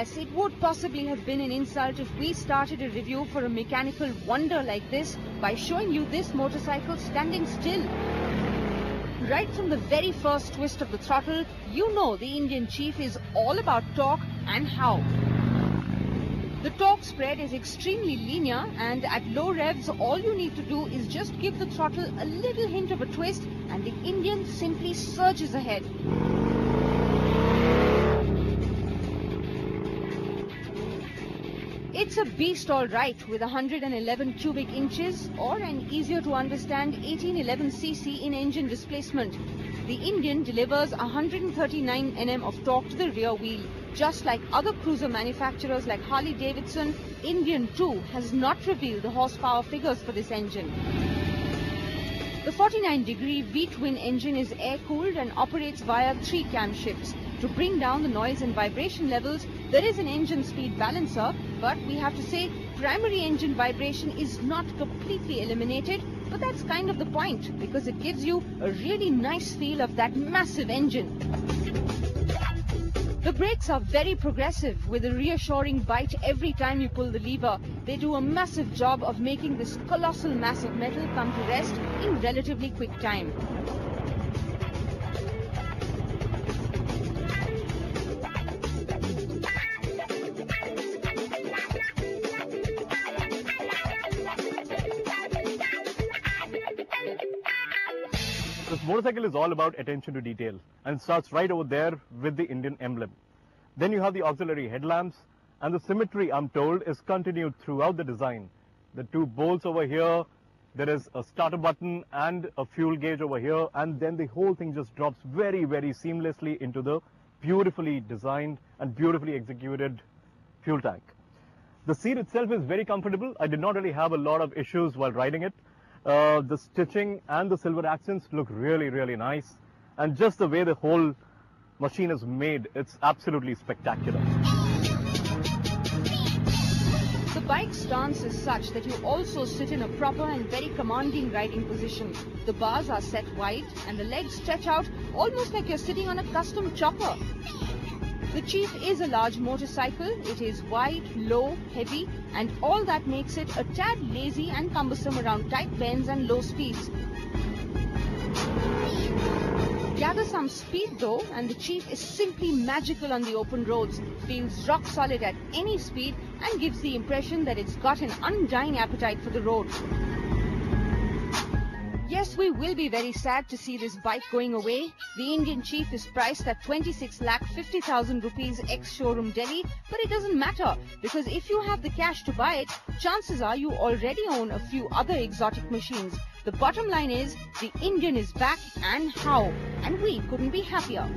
Yes, it would possibly have been an insult if we started a review for a mechanical wonder like this by showing you this motorcycle standing still. Right from the very first twist of the throttle, you know the Indian Chief is all about torque and how. The torque spread is extremely linear, and at low revs all you need to do is just give the throttle a little hint of a twist and the Indian simply surges ahead. It's a beast all right, with 111 cubic inches or an easier to understand 1811cc in engine displacement. The Indian delivers 139 Nm of torque to the rear wheel. Just like other cruiser manufacturers like Harley-Davidson, Indian too has not revealed the horsepower figures for this engine. The 49-degree V-twin engine is air-cooled and operates via 3 camshafts. To bring down the noise and vibration levels, there is an engine speed balancer, but we have to say primary engine vibration is not completely eliminated, but that's kind of the point, because it gives you a really nice feel of that massive engine. The brakes are very progressive, with a reassuring bite every time you pull the lever. They do a massive job of making this colossal mass of metal come to rest in relatively quick time. This motorcycle is all about attention to detail, and it starts right over there with the Indian emblem. Then you have the auxiliary headlamps, and the symmetry, I'm told, is continued throughout the design. The 2 bolts over here, there is a starter button and a fuel gauge over here, and then the whole thing just drops very, very seamlessly into the beautifully designed and beautifully executed fuel tank. The seat itself is very comfortable. I did not really have a lot of issues while riding it. The stitching and the silver accents look really, really nice. And just the way the whole machine is made, it's absolutely spectacular. The bike's stance is such that you also sit in a proper and very commanding riding position. The bars are set wide and the legs stretch out almost like you're sitting on a custom chopper. The Chief is a large motorcycle. It is wide, low, heavy, and all that makes it a tad lazy and cumbersome around tight bends and low speeds. Gather some speed though, and the Chief is simply magical on the open roads, feels rock solid at any speed, and gives the impression that it's got an undying appetite for the road. Yes, we will be very sad to see this bike going away. The Indian Chief is priced at 26,50,000 rupees ex-showroom Delhi, but it doesn't matter, because if you have the cash to buy it, chances are you already own a few other exotic machines. The bottom line is, the Indian is back, and how? And we couldn't be happier.